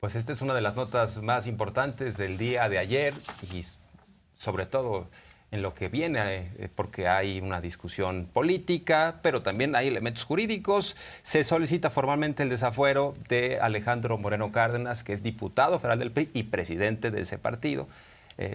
Pues esta es una de las notas más importantes del día de ayer y sobre todo en lo que viene, porque hay una discusión política, pero también hay elementos jurídicos. Se solicita formalmente el desafuero de Alejandro Moreno Cárdenas, que es diputado federal del PRI y presidente de ese partido.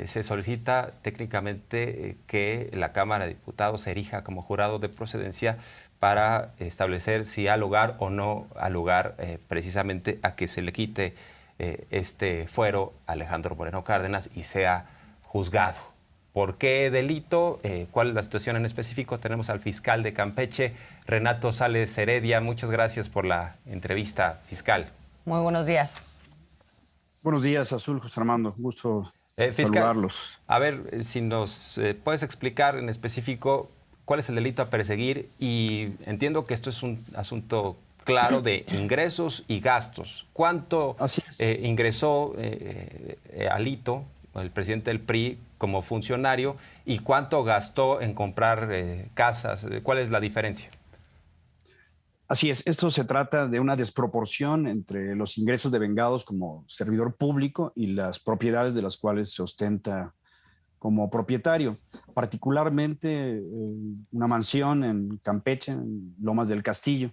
Se solicita técnicamente que la Cámara de Diputados se erija como jurado de procedencia para establecer si ha lugar o no ha lugar precisamente a que se le quite este fuero a Alejandro Moreno Cárdenas y sea juzgado. ¿Por qué delito? ¿Cuál es la situación en específico? Tenemos al fiscal de Campeche, Renato Sales Heredia. Muchas gracias por la entrevista, fiscal. Muy buenos días. Buenos días, Azul, José Armando. Gusto Fiscal, saludarlos. A ver, si nos puedes explicar en específico cuál es el delito a perseguir, y entiendo que esto es un asunto claro de ingresos y gastos. ¿Cuánto ingresó Alito, el presidente del PRI, como funcionario, y cuánto gastó en comprar casas? ¿Cuál es la diferencia? Así es, esto se trata de una desproporción entre los ingresos devengados como servidor público y las propiedades de las cuales se ostenta como propietario. Particularmente una mansión en Campeche, en Lomas del Castillo,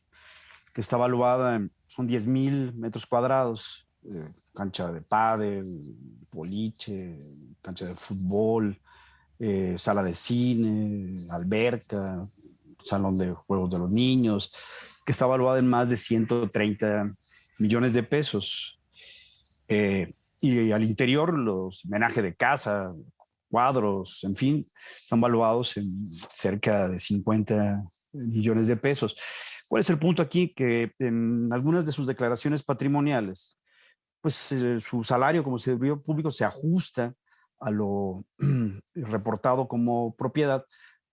que está valuada en, son 10,000 metros cuadrados, cancha de pádel, boliche, cancha de fútbol, sala de cine, alberca, salón de juegos de los niños, que está valuada en más de 130 millones de pesos. Y al interior, los homenajes de casa, cuadros, en fin, están valuados en cerca de 50 millones de pesos. ¿Cuál es el punto aquí? Que en algunas de sus declaraciones patrimoniales, pues su salario como servidor público se ajusta a lo reportado como propiedad,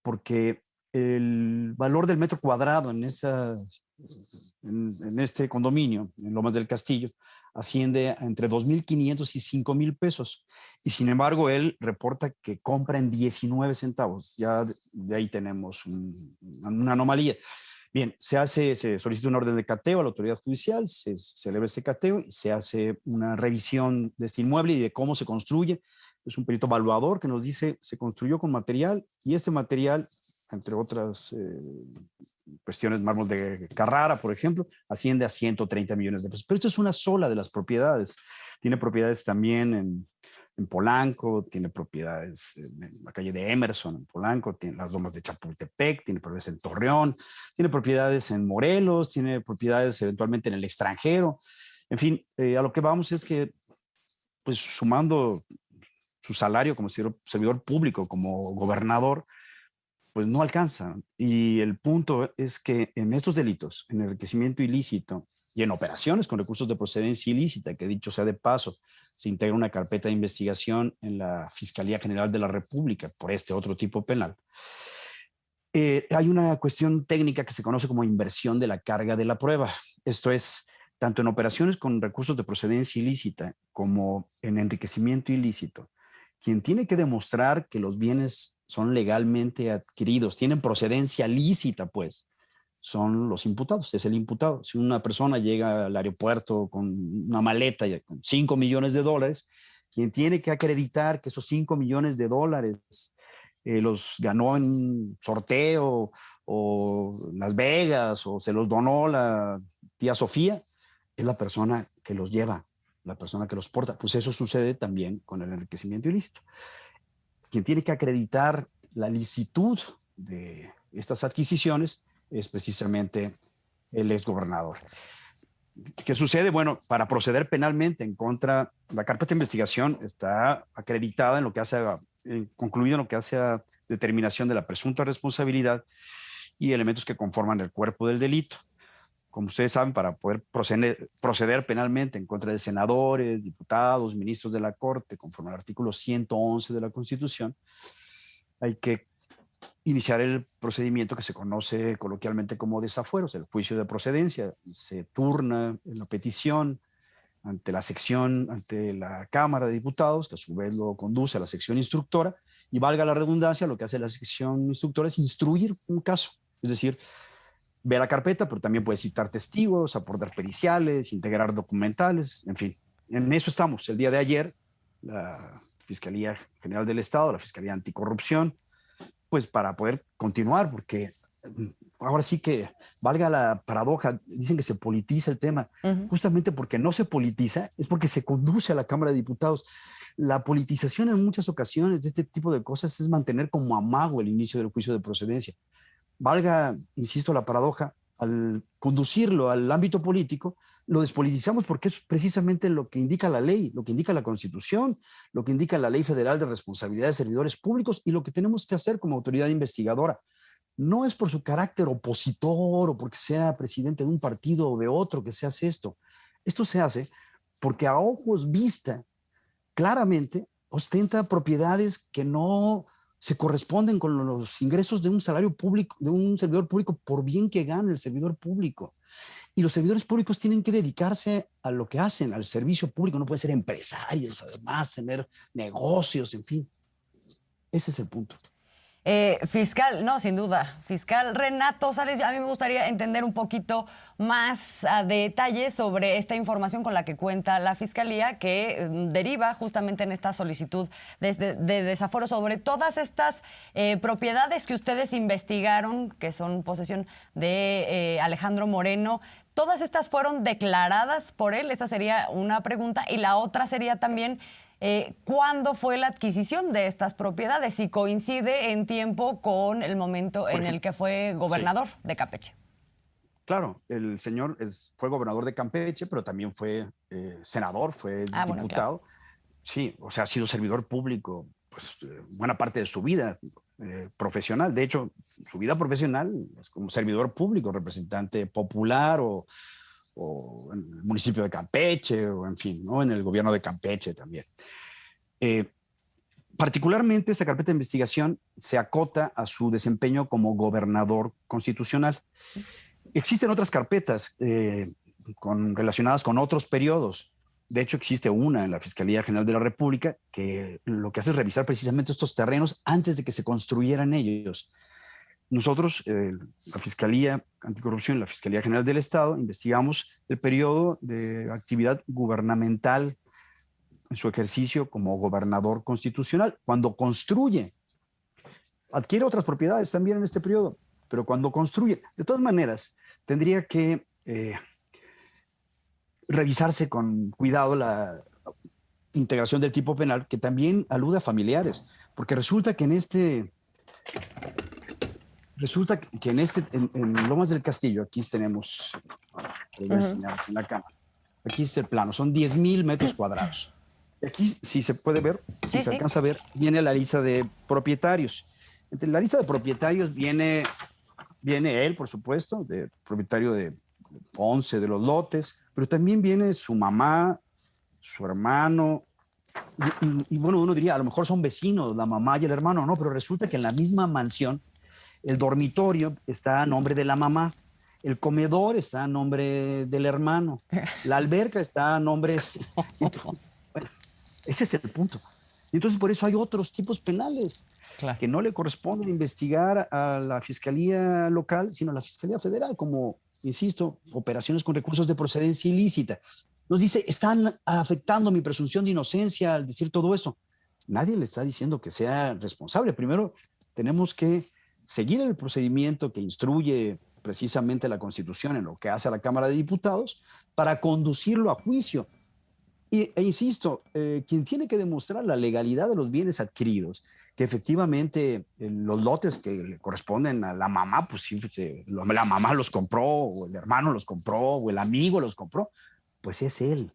porque el valor del metro cuadrado en este condominio, en Lomas del Castillo, asciende a entre 2,500 y 5,000 pesos. Y sin embargo, él reporta que compra en 19 centavos. Ya de ahí tenemos una anomalía. Bien, se solicita una orden de cateo a la autoridad judicial, se celebra este cateo y se hace una revisión de este inmueble y de cómo se construye. Es un perito evaluador que nos dice se construyó con material y este material, entre otras cuestiones, mármol de Carrara, por ejemplo, asciende a 130 millones de pesos. Pero esto es una sola de las propiedades. Tiene propiedades también en Polanco, tiene propiedades en la calle de Emerson, en Polanco, tiene las Lomas de Chapultepec, tiene propiedades en Torreón, tiene propiedades en Morelos, tiene propiedades eventualmente en el extranjero. En fin, a lo que vamos es que, pues sumando su salario como servidor público, como gobernador, pues no alcanza. Y el punto es que en estos delitos, en enriquecimiento ilícito y en operaciones con recursos de procedencia ilícita, que dicho sea de paso, se integra una carpeta de investigación en la Fiscalía General de la República por este otro tipo penal. Hay una cuestión técnica que se conoce como inversión de la carga de la prueba. Esto es, tanto en operaciones con recursos de procedencia ilícita como en enriquecimiento ilícito, quien tiene que demostrar que los bienes son legalmente adquiridos, tienen procedencia lícita, pues, son los imputados, es el imputado. Si una persona llega al aeropuerto con una maleta con 5 millones de dólares, quien tiene que acreditar que esos 5 millones de dólares los ganó en sorteo o en Las Vegas o se los donó la tía Sofía, es la persona que los lleva, la persona que los porta. Pues eso sucede también con el enriquecimiento ilícito. Quien tiene que acreditar la licitud de estas adquisiciones es precisamente el exgobernador. ¿Qué sucede? Bueno, para proceder penalmente en contra, la carpeta de investigación está acreditada en lo que hace, concluida en lo que hace a determinación de la presunta responsabilidad y elementos que conforman el cuerpo del delito. Como ustedes saben, para poder proceder penalmente en contra de senadores, diputados, ministros de la Corte, conforme al artículo 111 de la Constitución, hay que iniciar el procedimiento que se conoce coloquialmente como desafueros, el juicio de procedencia. Se turna la petición ante la Cámara de Diputados, que a su vez lo conduce a la sección instructora, y valga la redundancia, lo que hace la sección instructora es instruir un caso, es decir, ve la carpeta, pero también puede citar testigos, aportar periciales, integrar documentales, en fin. en eso estamos. El día de ayer, la Fiscalía General del Estado, la Fiscalía Anticorrupción, pues para poder continuar, porque ahora sí que valga la paradoja, dicen que se politiza el tema, justamente porque no se politiza, es porque se conduce a la Cámara de Diputados. La politización en muchas ocasiones de este tipo de cosas es mantener como amago el inicio del juicio de procedencia. Valga, insisto, la paradoja, al conducirlo al ámbito político, lo despolitizamos porque es precisamente lo que indica la ley, lo que indica la Constitución, lo que indica la Ley Federal de Responsabilidad de Servidores Públicos y lo que tenemos que hacer como autoridad investigadora. No es por su carácter opositor o porque sea presidente de un partido o de otro que se hace esto. Esto se hace porque a ojos vista, claramente, ostenta propiedades que no se corresponden con los ingresos de un salario público, de un servidor público, por bien que gane el servidor público. Y los servidores públicos tienen que dedicarse a lo que hacen, al servicio público. No pueden ser empresarios, además, tener negocios, en fin. Ese es el punto. Fiscal, no, sin duda. Fiscal Renato Sales, a mí me gustaría entender un poquito más a detalle sobre esta información con la que cuenta la Fiscalía, que deriva justamente en esta solicitud de desaforo sobre todas estas propiedades que ustedes investigaron, que son posesión de Alejandro Moreno. ¿Todas estas fueron declaradas por él? Esa sería una pregunta. Y la otra sería también, ¿cuándo fue la adquisición de estas propiedades? Si coincide en tiempo con el momento en el que fue gobernador de Campeche. Claro, el señor fue gobernador de Campeche, pero también fue senador, fue diputado. Bueno, claro. Sí, o sea, ha sido servidor público pues, buena parte de su vida profesional. De hecho, su vida profesional es como servidor público, representante popular o en el municipio de Campeche, o en fin, ¿no? En el gobierno de Campeche también. Particularmente, esta carpeta de investigación se acota a su desempeño como gobernador constitucional. Existen otras carpetas relacionadas con otros periodos. De hecho, existe una en la Fiscalía General de la República que lo que hace es revisar precisamente estos terrenos antes de que se construyeran ellos. Nosotros, la Fiscalía Anticorrupción y la Fiscalía General del Estado, investigamos el periodo de actividad gubernamental en su ejercicio como gobernador constitucional. Cuando construye, adquiere otras propiedades también en este periodo, pero cuando construye, de todas maneras, tendría que revisarse con cuidado la integración del tipo penal, que también alude a familiares, porque resulta que en Lomas del Castillo, aquí tenemos, voy a enseñar en la cámara, aquí está el plano, son 10,000 metros cuadrados. Aquí, si se puede ver, si se alcanza a ver, viene la lista de propietarios. Entre la lista de propietarios viene él, por supuesto, de propietario de 11 de los lotes, pero también viene su mamá, su hermano, y bueno, uno diría, a lo mejor son vecinos, la mamá y el hermano, no, pero resulta que en la misma mansión el dormitorio está a nombre de la mamá, el comedor está a nombre del hermano, la alberca está a nombre... Bueno, ese es el punto. Y entonces por eso hay otros tipos penales que no le corresponden investigar a la Fiscalía local, sino a la Fiscalía Federal, como, insisto, operaciones con recursos de procedencia ilícita. Nos dice, están afectando mi presunción de inocencia al decir todo esto. Nadie le está diciendo que sea responsable. Primero, tenemos que seguir el procedimiento que instruye precisamente la Constitución en lo que hace a la Cámara de Diputados para conducirlo a juicio. E insisto, quien tiene que demostrar la legalidad de los bienes adquiridos, que efectivamente los lotes que le corresponden a la mamá, pues sí, la mamá los compró, o el hermano los compró, o el amigo los compró, pues es él.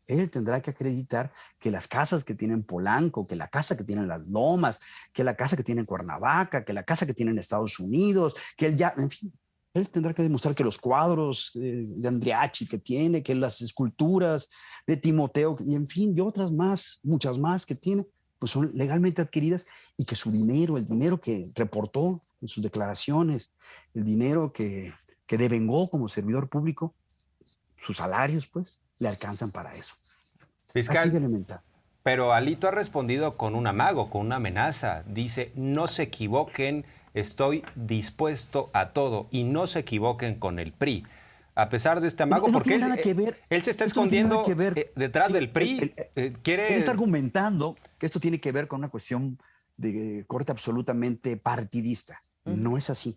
Él tendrá que acreditar que las casas que tiene en Polanco, que la casa que tiene en Las Lomas, que la casa que tiene en Cuernavaca, que la casa que tiene en Estados Unidos, que él ya, en fin, él tendrá que demostrar que los cuadros de Andriachi que tiene, que las esculturas de Timoteo, y en fin, y otras más, muchas más que tiene, pues son legalmente adquiridas y que su dinero, el dinero que reportó en sus declaraciones, el dinero que devengó como servidor público, sus salarios, pues, le alcanzan para eso. Fiscal, así de elemental. Pero Alito ha respondido con un amago, con una amenaza. Dice, no se equivoquen, estoy dispuesto a todo y no se equivoquen con el PRI. a pesar de este amago, No porque tiene nada que ver. él se está Esto no tiene escondiendo nada que ver. detrás Sí, del PRI. Él Quiere... está argumentando que esto tiene que ver con una cuestión de corte absolutamente partidista. No es así.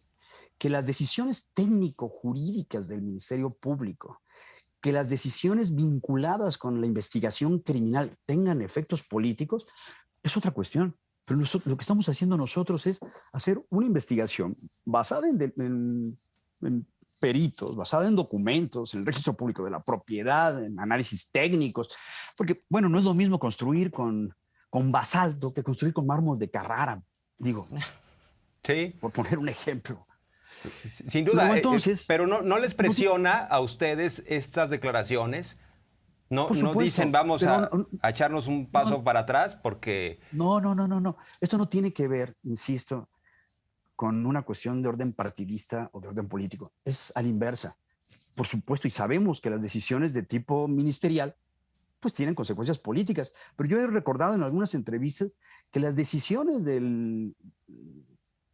Que las decisiones técnico-jurídicas del Ministerio Público, que las decisiones vinculadas con la investigación criminal tengan efectos políticos, es otra cuestión. Pero lo que estamos haciendo nosotros es hacer una investigación basada en peritos, basada en documentos, en el registro público de la propiedad, en análisis técnicos, porque, bueno, no es lo mismo construir con basalto que construir con mármol de Carrara, digo, Sí. por poner un ejemplo. Sin duda, Luego, entonces, pero no les presiona a ustedes estas declaraciones. No, por no supuesto, dicen vamos pero a echarnos un paso para atrás porque... No. Esto no tiene que ver, insisto, con una cuestión de orden partidista o de orden político. Es a la inversa. Por supuesto, y sabemos que las decisiones de tipo ministerial pues tienen consecuencias políticas. Pero yo he recordado en algunas entrevistas que las decisiones de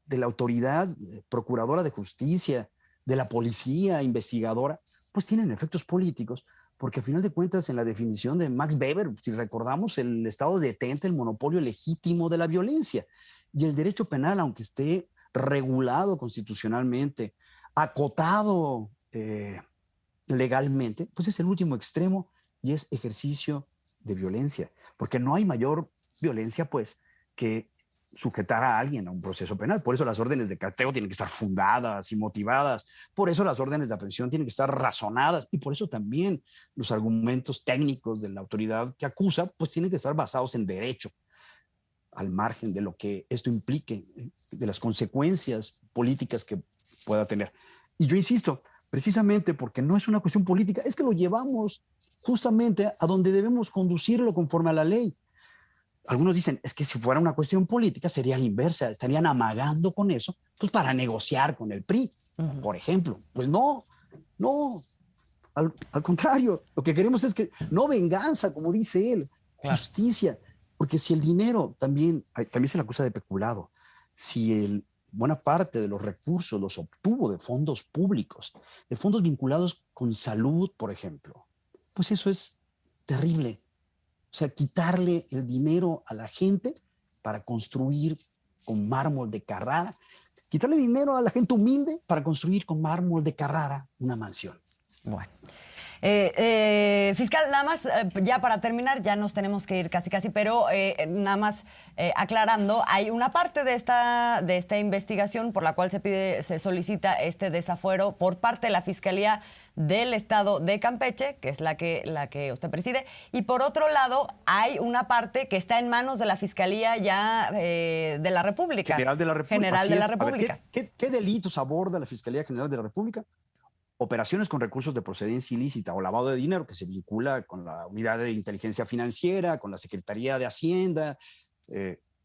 la autoridad procuradora de justicia, de la policía investigadora, pues tienen efectos políticos, porque a final de cuentas en la definición de Max Weber, si recordamos, el Estado detenta el monopolio legítimo de la violencia. Y el derecho penal, aunque esté regulado constitucionalmente, acotado legalmente, pues es el último extremo y es ejercicio de violencia, porque no hay mayor violencia, pues, que sujetar a alguien a un proceso penal. Por eso las órdenes de cateo tienen que estar fundadas y motivadas, por eso las órdenes de aprehensión tienen que estar razonadas y por eso también los argumentos técnicos de la autoridad que acusa, pues tienen que estar basados en derecho, al margen de lo que esto implique, de las consecuencias políticas que pueda tener. Y yo insisto, precisamente porque no es una cuestión política, es que lo llevamos justamente a donde debemos conducirlo conforme a la ley. Algunos dicen, es que si fuera una cuestión política sería la inversa, estarían amagando con eso, pues para negociar con el PRI, por ejemplo. Pues no, al contrario, lo que queremos es que no venganza, como dice él, justicia, porque si el dinero también se le acusa de peculado, si buena parte de los recursos los obtuvo de fondos públicos, de fondos vinculados con salud, por ejemplo, pues eso es terrible. O sea, quitarle el dinero a la gente para construir con mármol de Carrara, quitarle dinero a la gente humilde para construir con mármol de Carrara una mansión. Bueno. Fiscal, nada más, ya para terminar, ya nos tenemos que ir casi, pero nada más aclarando, hay una parte de esta investigación por la cual se solicita este desafuero por parte de la Fiscalía del Estado de Campeche, que es la que usted preside, y por otro lado hay una parte que está en manos de la Fiscalía ya de la República. General de la República. General de la República. A ver, ¿qué delitos aborda la Fiscalía General de la República? Operaciones con recursos de procedencia ilícita o lavado de dinero que se vincula con la Unidad de Inteligencia Financiera, con la Secretaría de Hacienda,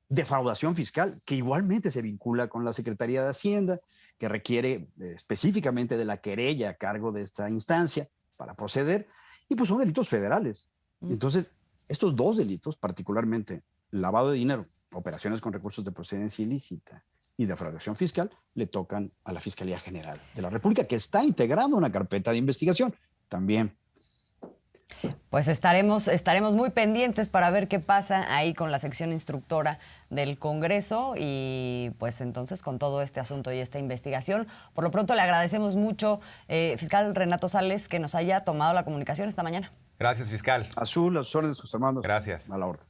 defraudación fiscal, que igualmente se vincula con la Secretaría de Hacienda, que requiere específicamente de la querella a cargo de esta instancia para proceder, y pues son delitos federales. Entonces, estos dos delitos, particularmente lavado de dinero, operaciones con recursos de procedencia ilícita y defraudación fiscal, le tocan a la Fiscalía General de la República, que está integrando una carpeta de investigación también. Pues estaremos muy pendientes para ver qué pasa ahí con la sección instructora del Congreso y pues entonces con todo este asunto y esta investigación. Por lo pronto le agradecemos mucho, fiscal Renato Sales, que nos haya tomado la comunicación esta mañana. Gracias, fiscal. Azul, a sus órdenes, sus hermanos. Gracias. A la orden.